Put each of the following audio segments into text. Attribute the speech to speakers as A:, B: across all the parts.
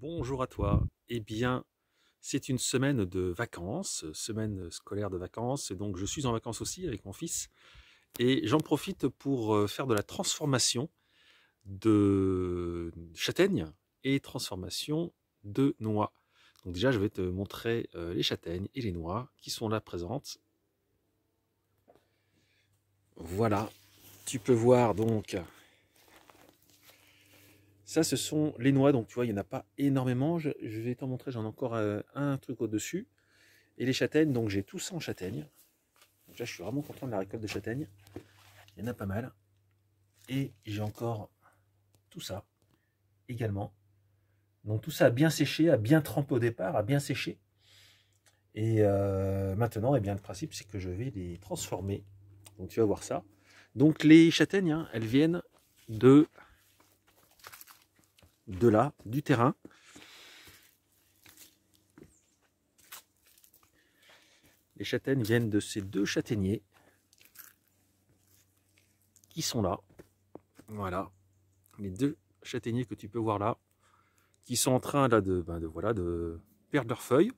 A: Bonjour à toi. Eh bien, c'est une semaine de vacances, semaine scolaire de vacances, et donc je suis en vacances aussi avec mon fils, et j'en profite pour faire de la transformation de châtaignes et transformation de noix. Donc déjà, je vais te montrer les châtaignes et les noix qui sont là présentes. Voilà, tu peux voir donc. Ça, ce sont les noix, donc tu vois, il n'y en a pas énormément. Je vais t'en montrer, j'en ai encore un truc au-dessus. Et les châtaignes, donc j'ai tout ça en châtaigne. Donc là, je suis vraiment content de la récolte de châtaignes. Il y en a pas mal. Et j'ai encore tout ça également. Donc tout ça a bien séché, a bien trempé au départ, a bien séché. Et maintenant, eh bien, le principe, c'est que je vais les transformer. Donc tu vas voir ça. Donc les châtaignes, hein, elles viennent de là, du terrain. Les châtaignes viennent de ces deux châtaigniers qui sont là. Voilà, les deux châtaigniers que tu peux voir là, qui sont en train là de perdre leurs feuilles.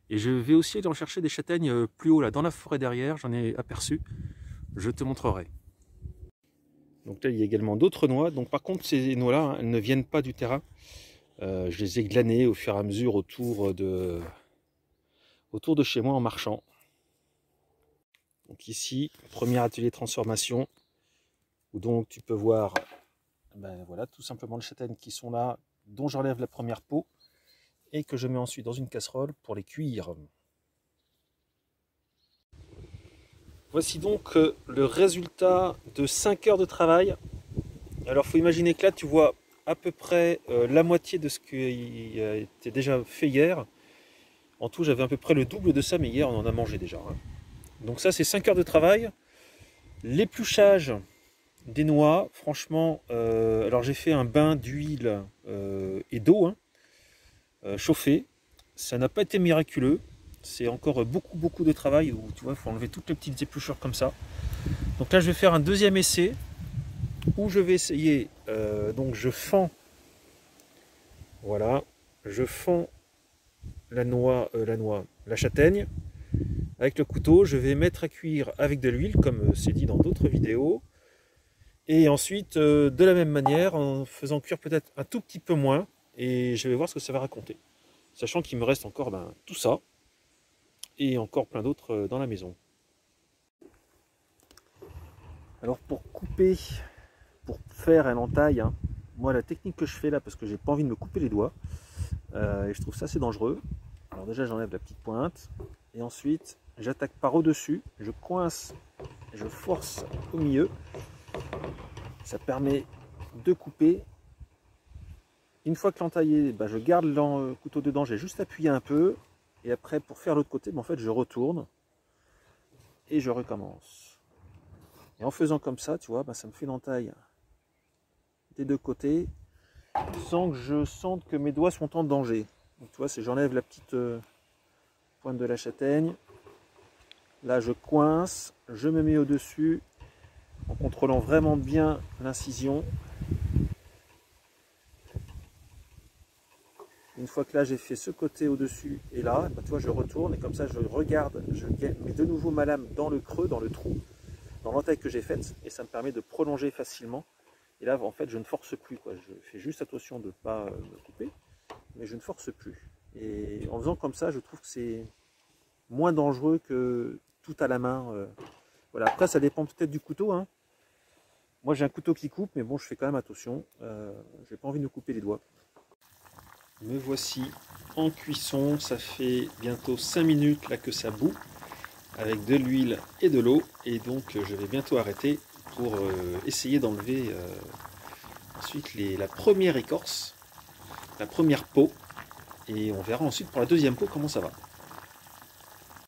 A: Et je vais aussi aller en chercher des châtaignes plus haut là, dans la forêt derrière, j'en ai aperçu. Je te montrerai. Donc là, il y a également d'autres noix. Donc par contre, ces noix-là, hein, elles ne viennent pas du terrain. Je les ai glanées au fur et à mesure autour de chez moi en marchant. Donc ici, premier atelier de transformation, où donc tu peux voir voilà, tout simplement les châtaignes qui sont là, dont j'enlève la première peau, et que je mets ensuite dans une casserole pour les cuire. Voici donc le résultat de 5 heures de travail. Alors il faut imaginer que là tu vois à peu près la moitié de ce qui a été déjà fait hier. En tout j'avais à peu près le double de ça, mais hier on en a mangé déjà, hein. Donc ça c'est 5 heures de travail. L'épluchage des noix, franchement, alors j'ai fait un bain d'huile et d'eau, hein, chauffée. Ça n'a pas été miraculeux. C'est encore beaucoup de travail où tu vois, il faut enlever toutes les petites épluchures comme ça. Donc là je vais faire un deuxième essai où je vais essayer, donc je fends, voilà, je fends la châtaigne avec le couteau, je vais mettre à cuire avec de l'huile comme c'est dit dans d'autres vidéos, et ensuite de la même manière en faisant cuire peut-être un tout petit peu moins, et je vais voir ce que ça va raconter, sachant qu'il me reste encore tout ça et encore plein d'autres dans la maison. Alors pour couper, pour faire un entaille, hein, moi la technique que je fais là, parce que j'ai pas envie de me couper les doigts, et je trouve ça assez dangereux. Alors déjà j'enlève la petite pointe, et ensuite j'attaque par au-dessus, je coince, je force au milieu, ça permet de couper. Une fois que l'entaillé, je garde le couteau dedans, j'ai juste appuyé un peu, et après pour faire l'autre côté, en fait je retourne, et je recommence. Et en faisant comme ça, tu vois, ça me fait l'entaille des deux côtés, sans que je sente que mes doigts sont en danger. Donc tu vois, j'enlève la petite pointe de la châtaigne. Là, je coince, je me mets au-dessus, en contrôlant vraiment bien l'incision. Une fois que là, j'ai fait ce côté au-dessus et là, tu vois, je retourne et comme ça, je regarde, je mets de nouveau ma lame dans le creux, dans le trou, dans l'entaille que j'ai faite, et ça me permet de prolonger facilement. Et là, en fait, je ne force plus, quoi. Je fais juste attention de ne pas me couper, mais je ne force plus. Et en faisant comme ça, je trouve que c'est moins dangereux que tout à la main. Voilà. Après, ça dépend peut-être du couteau, hein. Moi, j'ai un couteau qui coupe, mais bon, je fais quand même attention. J'ai pas envie de me couper les doigts. Me voici en cuisson. Ça fait bientôt 5 minutes là que ça bout, avec de l'huile et de l'eau. Et donc, je vais bientôt arrêter pour essayer d'enlever ensuite la première écorce, la première peau. Et on verra ensuite pour la deuxième peau comment ça va.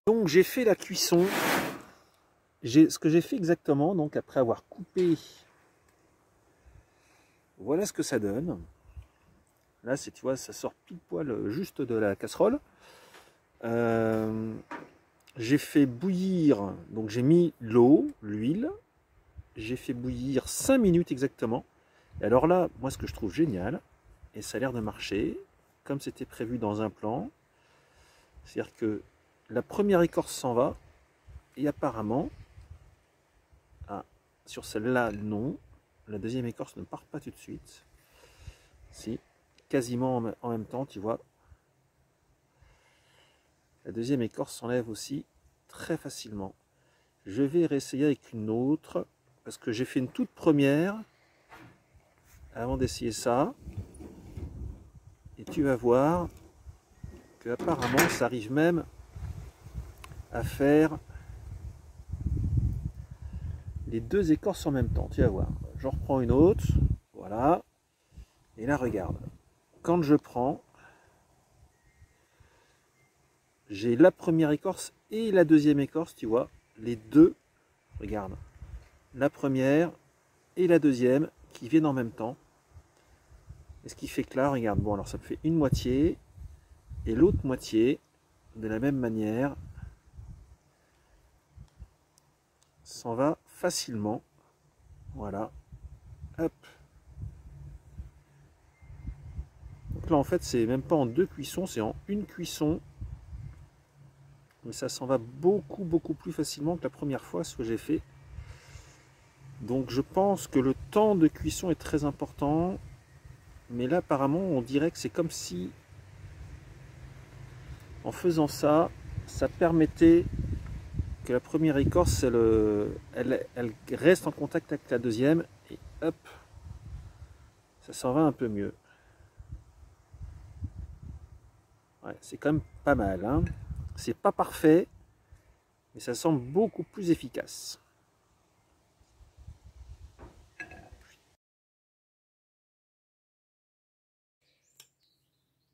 A: Donc, j'ai fait la cuisson. Ce que j'ai fait exactement, donc après avoir coupé, voilà ce que ça donne. Là, tu vois, ça sort pile poil juste de la casserole. J'ai fait bouillir, donc j'ai mis l'eau, l'huile, j'ai fait bouillir 5 minutes exactement. Et alors là, moi ce que je trouve génial, et ça a l'air de marcher, comme c'était prévu dans un plan. C'est-à-dire que la première écorce s'en va, et apparemment, ah, sur celle-là, non. La deuxième écorce ne part pas tout de suite. Si, quasiment en même temps, tu vois. La deuxième écorce s'enlève aussi très facilement. Je vais réessayer avec une autre, parce que j'ai fait une toute première, avant d'essayer ça. Et tu vas voir que apparemment ça arrive même à faire les deux écorces en même temps. Tu vas voir. J'en reprends une autre. Voilà. Et là, regarde. Quand je prends, j'ai la première écorce et la deuxième écorce, tu vois. Les deux, regarde. La première et la deuxième qui viennent en même temps. Et ce qui fait que là, regarde, bon alors ça me fait une moitié et l'autre moitié, de la même manière, s'en va facilement. Voilà. Hop. Donc là en fait c'est même pas en deux cuissons, c'est en une cuisson. Mais ça s'en va beaucoup plus facilement que la première fois ce que j'ai fait. Donc je pense que le temps de cuisson est très important. Mais là apparemment on dirait que c'est comme si en faisant ça, ça permettait que la première écorce elle reste en contact avec la deuxième et hop, ça s'en va un peu mieux. Ouais, c'est quand même pas mal, hein. C'est pas parfait, mais ça semble beaucoup plus efficace.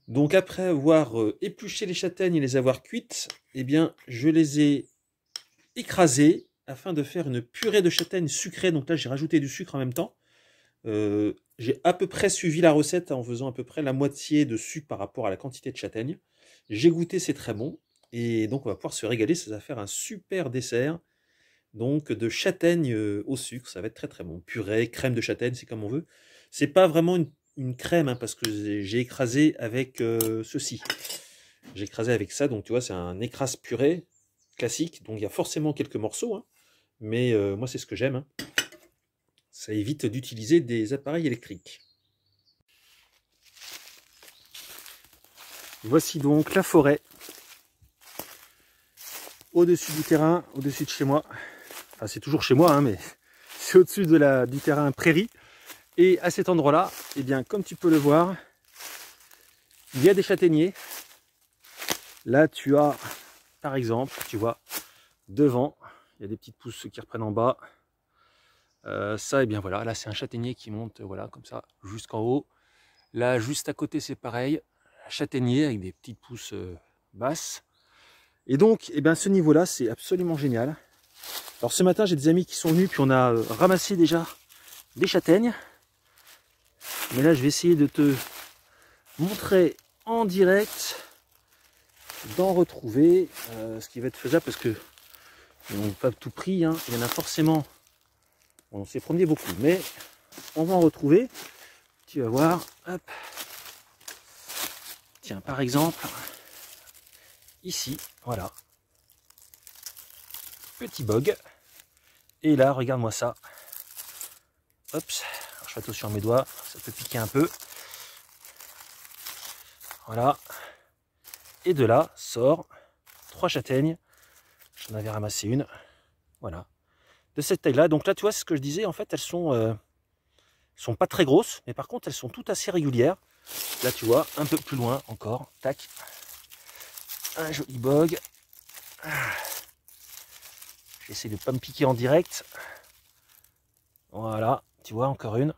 A: Donc après avoir épluché les châtaignes et les avoir cuites, eh bien je les ai écrasées afin de faire une purée de châtaignes sucrée. Donc là j'ai rajouté du sucre en même temps. J'ai à peu près suivi la recette en faisant à peu près la moitié de sucre par rapport à la quantité de châtaignes. J'ai goûté, c'est très bon. Et donc on va pouvoir se régaler, ça va faire un super dessert. Donc de châtaigne au sucre, ça va être très bon. Purée, crème de châtaigne, c'est comme on veut. C'est pas vraiment une crème, hein, parce que j'ai écrasé avec ceci. J'ai écrasé avec ça, donc tu vois, c'est un écrase purée classique. Donc il y a forcément quelques morceaux, hein, mais moi c'est ce que j'aime. Hein. Ça évite d'utiliser des appareils électriques. Voici donc la forêt. Au-dessus du terrain, au-dessus de chez moi. Enfin, c'est toujours chez moi, hein, mais c'est au-dessus du terrain prairie. Et à cet endroit-là, eh bien, comme tu peux le voir, il y a des châtaigniers. Là, tu as, par exemple, tu vois, devant, il y a des petites pousses qui reprennent en bas. Ça, et bien voilà, là c'est un châtaignier qui monte, voilà, comme ça, jusqu'en haut. Là, juste à côté, c'est pareil, châtaignier avec des petites pousses basses. Et donc, eh bien, ce niveau-là, c'est absolument génial. Alors ce matin, j'ai des amis qui sont venus, puis on a ramassé déjà des châtaignes. Mais là, je vais essayer de te montrer en direct, d'en retrouver, ce qui va être faisable, parce que ils n'ont pas tout pris, hein. Il y en a forcément, on s'est promené beaucoup, mais on va en retrouver. Tu vas voir, hop. Tiens, par exemple, ici, voilà. Petit bog. Et là, regarde-moi ça. Hop, alors, je fais attention à mes doigts, ça peut piquer un peu. Voilà. Et de là sort 3 châtaignes. J'en avais ramassé une. Voilà. De cette taille-là. Donc là, tu vois, c'est ce que je disais. En fait, elles sont pas très grosses, mais par contre, elles sont toutes assez régulières. Là, tu vois, un peu plus loin encore. Tac. Un joli bog. J'essaie de ne pas me piquer en direct. Voilà. Tu vois, encore une.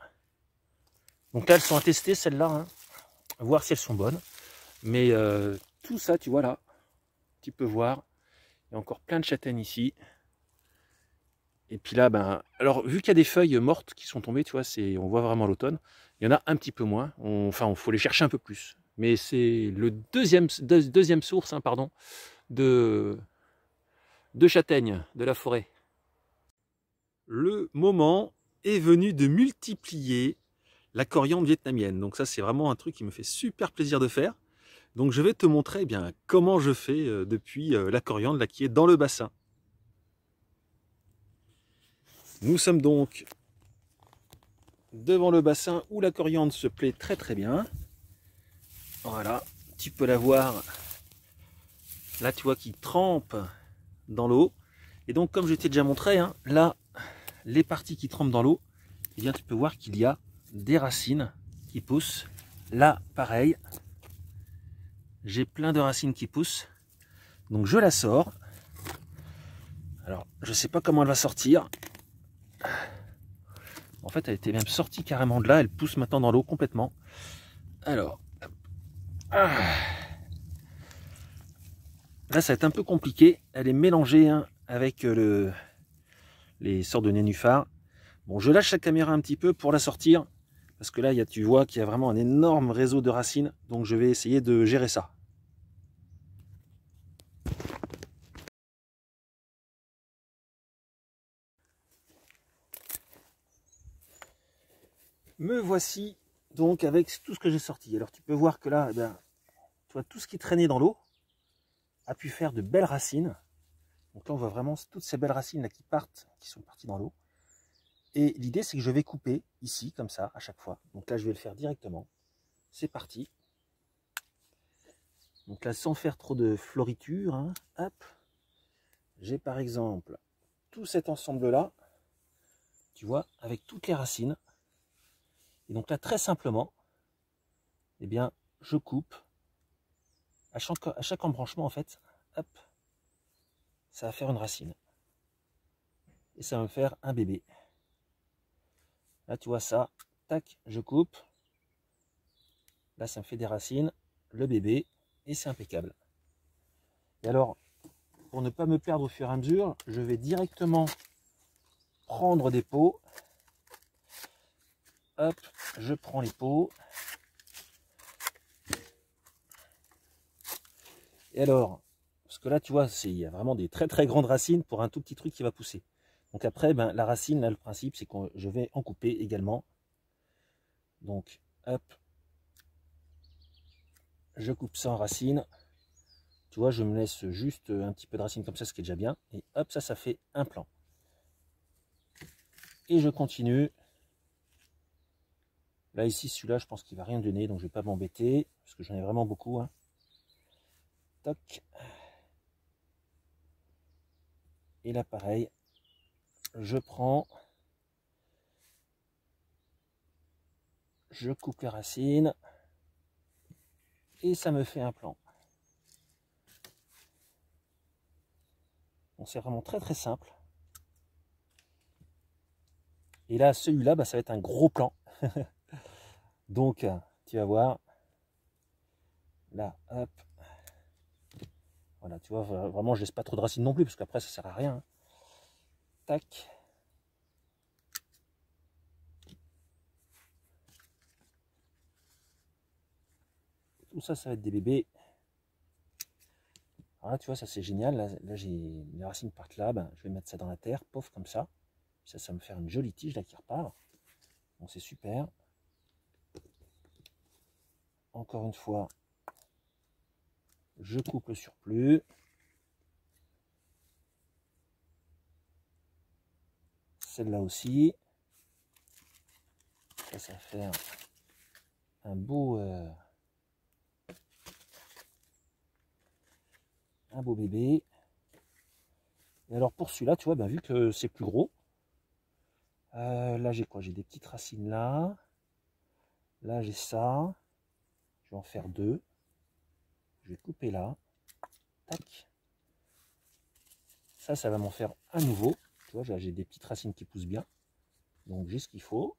A: Donc là, elles sont à tester, celles-là. Hein. Voir si elles sont bonnes. Mais tout ça, tu vois là. Tu peux voir. Il y a encore plein de châtaignes ici. Et puis là, ben, alors vu qu'il y a des feuilles mortes qui sont tombées, tu vois, on voit vraiment l'automne. Il y en a un petit peu moins. Enfin, il faut les chercher un peu plus. Mais c'est le deuxième source, hein, pardon, de châtaignes de la forêt. Le moment est venu de multiplier la coriandre vietnamienne. Donc ça, c'est vraiment un truc qui me fait super plaisir de faire. Donc je vais te montrer eh bien, comment je fais depuis la coriandre là, qui est dans le bassin. Nous sommes donc devant le bassin où la coriandre se plaît très très bien. Voilà, tu peux la voir là, tu vois, qui trempe dans l'eau. Et donc comme je t'ai déjà montré, hein, là, les parties qui trempent dans l'eau, eh bien tu peux voir qu'il y a des racines qui poussent. Là, pareil, j'ai plein de racines qui poussent. Donc je la sors. Alors, je sais pas comment elle va sortir. En fait, elle était même sortie carrément de là. Elle pousse maintenant dans l'eau complètement. Alors, là, ça va être un peu compliqué. Elle est mélangée hein, avec les sortes de nénuphars. Bon, je lâche la caméra un petit peu pour la sortir. Parce que là, tu vois qu'il y a vraiment un énorme réseau de racines. Donc, je vais essayer de gérer ça. Me voici donc avec tout ce que j'ai sorti. Alors, tu peux voir que là, eh bien, tu vois, tout ce qui traînait dans l'eau a pu faire de belles racines. Donc là, on voit vraiment toutes ces belles racines là qui sont parties dans l'eau. Et l'idée, c'est que je vais couper ici, comme ça, à chaque fois. Donc là, je vais le faire directement. C'est parti. Donc là, sans faire trop de floriture, hein, hop. J'ai par exemple tout cet ensemble-là, tu vois, avec toutes les racines. Et donc là, très simplement, eh bien, je coupe à chaque embranchement, en fait, hop, ça va faire une racine. Et ça va me faire un bébé. Là, tu vois ça, tac, je coupe. Là, ça me fait des racines, le bébé, et c'est impeccable. Et alors, pour ne pas me perdre au fur et à mesure, je vais directement prendre des pots. Hop, je prends les pots. Et alors, parce que là, tu vois, il y a vraiment des très très grandes racines pour un tout petit truc qui va pousser. Donc après, ben, la racine, là, le principe, c'est que je vais en couper également. Donc, hop, je coupe ça en racines. Tu vois, je me laisse juste un petit peu de racines comme ça, ce qui est déjà bien. Et hop, ça fait un plant. Et je continue. Là, ici, celui-là, je pense qu'il va rien donner, donc je ne vais pas m'embêter, parce que j'en ai vraiment beaucoup. Hein. Toc. Et là, pareil, je prends, je coupe les racines, et ça me fait un plant. Donc c'est vraiment très très simple. Et là, celui-là, bah, ça va être un gros plant. Donc, tu vas voir. Là, hop. Voilà, tu vois, vraiment, je laisse pas trop de racines non plus, parce qu'après, ça sert à rien. Hein. Tac. Tout ça, ça va être des bébés. Alors là, tu vois, ça c'est génial. Là j'ai les racines partent là. Ben, je vais mettre ça dans la terre, pof, comme ça. Ça va me faire une jolie tige là qui repart. Donc c'est super. Encore une fois, je coupe le surplus. Celle-là aussi. Ça va faire un beau bébé. Et alors pour celui-là, tu vois, ben, vu que c'est plus gros, là j'ai quoi? J'ai des petites racines là. Là j'ai ça. Je vais en faire deux. Je vais couper là. Tac. Ça va m'en faire un nouveau. Tu vois, j'ai des petites racines qui poussent bien. Donc j'ai ce qu'il faut.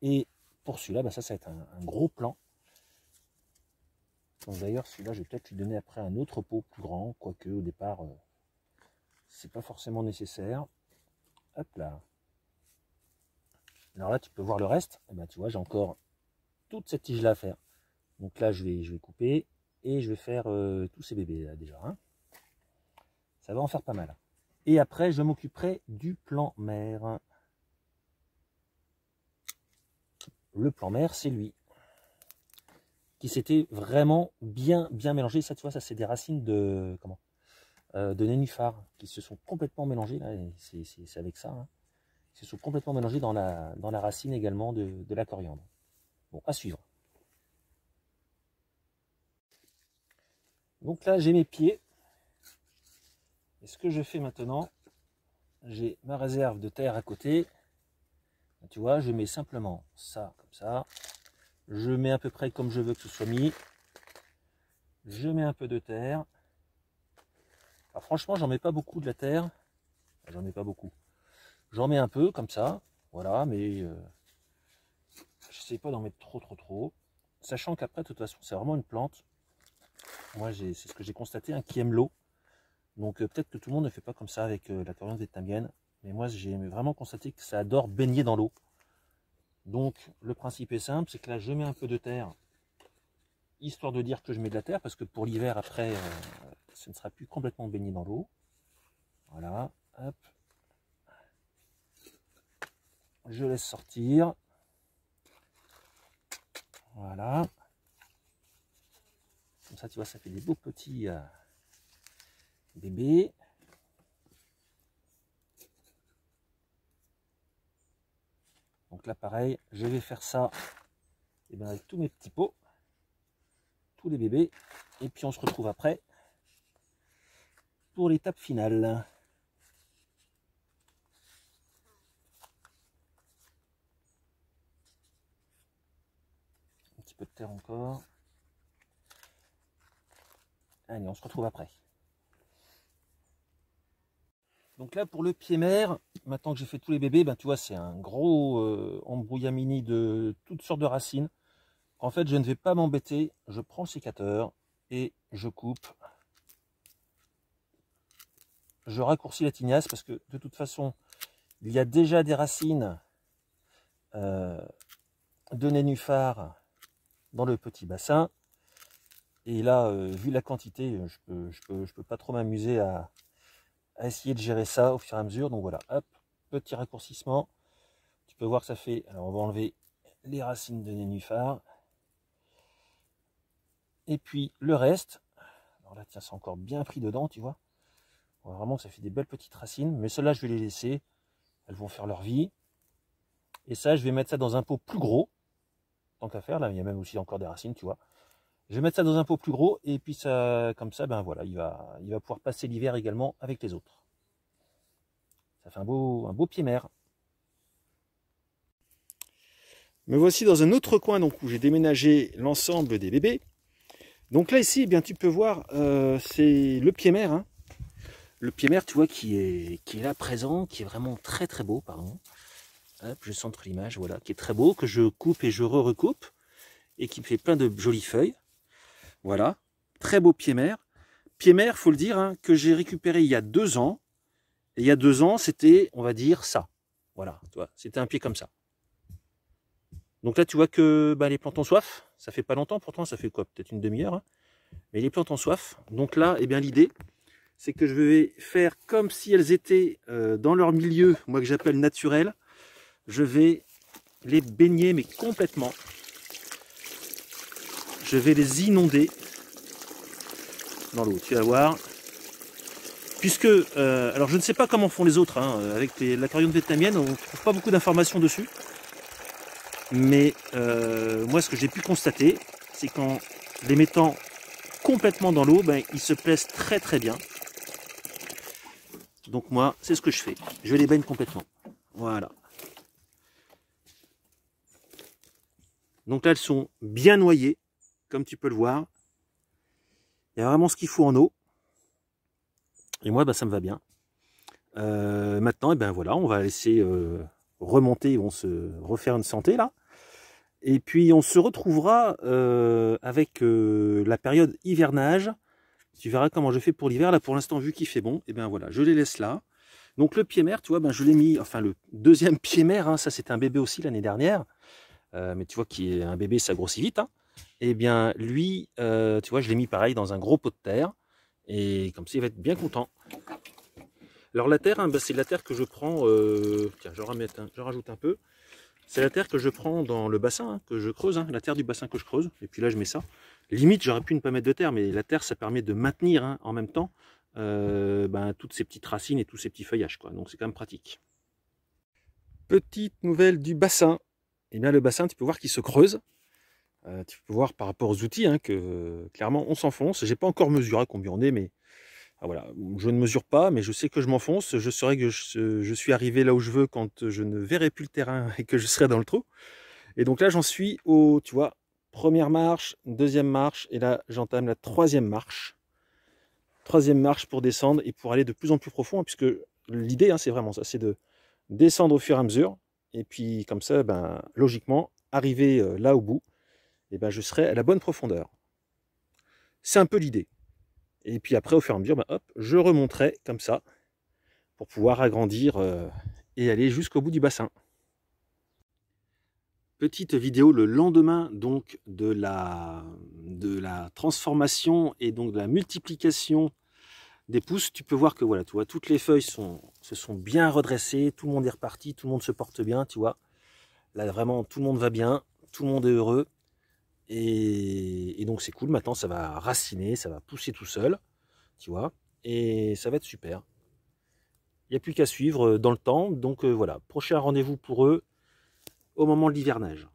A: Et pour celui-là, bah ça va être un gros plan. Donc d'ailleurs, celui-là, je vais peut-être lui donner après un autre pot plus grand, quoique au départ, c'est pas forcément nécessaire. Hop là. Alors là, tu peux voir le reste. Et ben, tu vois, j'ai encore toute cette tige-là à faire. Donc là, je vais couper et je vais faire tous ces bébés là déjà. Hein. Ça va en faire pas mal. Et après, je m'occuperai du plan mère. Le plan mère, c'est lui. qui s'étaient vraiment bien mélangées. Ça, tu vois, ça c'est des racines de de nénuphar qui se sont complètement mélangées là. C'est avec ça, hein. Ils se sont complètement mélangés dans la racine également de la coriandre. Bon, à suivre. Donc là, j'ai mes pieds. Et ce que je fais maintenant, j'ai ma réserve de terre à côté. Tu vois, je mets simplement ça comme ça. Je mets à peu près comme je veux que ce soit mis. Je mets un peu de terre. Alors franchement, j'en mets pas beaucoup de la terre. J'en mets pas beaucoup. J'en mets un peu comme ça. Voilà, mais j'essaie pas d'en mettre trop. Sachant qu'après, de toute façon, c'est vraiment une plante. Moi, c'est ce que j'ai constaté, hein, qui aime l'eau. Donc peut-être que tout le monde ne fait pas comme ça avec la coriandre vietnamienne. Mais moi, j'ai vraiment constaté que ça adore baigner dans l'eau. Donc le principe est simple, c'est que là, je mets un peu de terre, histoire de dire que je mets de la terre, parce que pour l'hiver, après, ce ne sera plus complètement baigné dans l'eau. Voilà, hop. Je laisse sortir. Voilà. Comme ça, tu vois, ça fait des beaux petits bébés. Donc là, pareil, je vais faire ça et bien, avec tous mes petits pots, tous les bébés. Et puis, on se retrouve après pour l'étape finale. Un petit peu de terre encore. Allez, on se retrouve après. Donc là, pour le pied mère, maintenant que j'ai fait tous les bébés, ben, tu vois, c'est un gros embrouillamini de toutes sortes de racines. En fait, je ne vais pas m'embêter. Je prends le sécateur et je coupe. Je raccourcis la tignasse parce que de toute façon, il y a déjà des racines de nénuphar dans le petit bassin. Et là, vu la quantité, je peux pas trop m'amuser à essayer de gérer ça au fur et à mesure. Donc voilà, hop, petit raccourcissement. Tu peux voir que ça fait... Alors on va enlever les racines de nénuphar. Et puis le reste, alors là tiens, c'est encore bien pris dedans, tu vois. On voit vraiment que ça fait des belles petites racines, mais celles-là je vais les laisser, elles vont faire leur vie. Et ça, je vais mettre ça dans un pot plus gros, tant qu'à faire, là il y a même aussi encore des racines, tu vois. Je vais mettre ça dans un pot plus gros, et puis ça, comme ça, ben voilà, il va pouvoir passer l'hiver également avec les autres. Ça fait un beau pied mère. Me voici dans un autre coin donc, où j'ai déménagé l'ensemble des bébés. Donc là ici, eh bien, tu peux voir, c'est le pied mère. Hein. Le pied mère, tu vois, qui est là présent, qui est vraiment très beau, pardon. Hop, je centre l'image, voilà, qui est très beau, que je coupe et je recoupe, et qui me fait plein de jolies feuilles. Voilà, très beau pied mère. Pied mère, faut le dire, hein, que j'ai récupéré il y a 2 ans. Et il y a 2 ans, c'était, on va dire, ça. Voilà, tu vois, c'était un pied comme ça. Donc là, tu vois que bah, les plantes ont soif. Ça fait pas longtemps, pourtant, ça fait quoi? Peut-être une demi-heure. Hein. Mais les plantes ont soif. Donc là, eh bien, l'idée, c'est que je vais faire comme si elles étaient dans leur milieu, moi que j'appelle naturel. Je vais les baigner, mais complètement. Je vais les inonder dans l'eau, tu vas voir. Puisque, alors je ne sais pas comment font les autres, hein, avec la coriandre vietnamienne, on ne trouve pas beaucoup d'informations dessus. Mais moi, ce que j'ai pu constater, c'est qu'en les mettant complètement dans l'eau, ben, ils se plaisent très bien. Donc moi, c'est ce que je fais. Je les baigne complètement. Voilà. Donc là, elles sont bien noyées, comme tu peux le voir. Il y a vraiment ce qu'il faut en eau. Et moi, ben, ça me va bien. Maintenant, eh ben, voilà, on va laisser remonter, on se refaire une santé là. Et puis on se retrouvera avec la période hivernage. Tu verras comment je fais pour l'hiver. Là pour l'instant, vu qu'il fait bon, et bien voilà, je les laisse là. Donc le pied mère, tu vois, ben, je l'ai mis, enfin le deuxième pied mère, hein, ça c'était un bébé aussi l'année dernière. Mais tu vois qui est un bébé, ça grossit vite. Hein. Et bien lui, tu vois, je l'ai mis pareil dans un gros pot de terre. Et comme ça, il va être bien content. Alors la terre, hein, ben, c'est de la terre que je prends, tiens, j'en rajoute un peu. C'est la terre que je prends dans le bassin, hein, que je creuse, hein, la terre du bassin que je creuse. Et puis là, je mets ça. Limite, j'aurais pu ne pas mettre de terre, mais la terre, ça permet de maintenir hein, en même temps toutes ces petites racines et tous ces petits feuillages, quoi. Donc c'est quand même pratique. Petite nouvelle du bassin. Eh bien, le bassin, tu peux voir qu'il se creuse. Tu peux voir par rapport aux outils hein, que clairement on s'enfonce. J'ai pas encore mesuré combien on est, mais voilà, je ne mesure pas, mais je sais que je m'enfonce. Je saurai que je suis arrivé là où je veux quand je ne verrai plus le terrain et que je serai dans le trou. Et donc là, j'en suis au, tu vois, première marche, deuxième marche, et là, j'entame la troisième marche. Troisième marche pour descendre et pour aller de plus en plus profond, hein, puisque l'idée, hein, c'est vraiment ça, c'est de descendre au fur et à mesure. Et puis comme ça, logiquement, arriver là au bout, et je serai à la bonne profondeur. C'est un peu l'idée. Et puis après, au fur et à mesure, hop, je remonterai comme ça pour pouvoir agrandir et aller jusqu'au bout du bassin. Petite vidéo le lendemain donc de la transformation et donc de la multiplication des pousses. Tu peux voir que voilà, tu vois, toutes les feuilles se sont bien redressées, tout le monde est reparti, tout le monde se porte bien, tu vois. Là vraiment, tout le monde va bien, tout le monde est heureux. Et donc c'est cool, maintenant ça va raciner, ça va pousser tout seul, tu vois, et ça va être super. Il n'y a plus qu'à suivre dans le temps, donc voilà, prochain rendez-vous pour eux au moment de l'hivernage.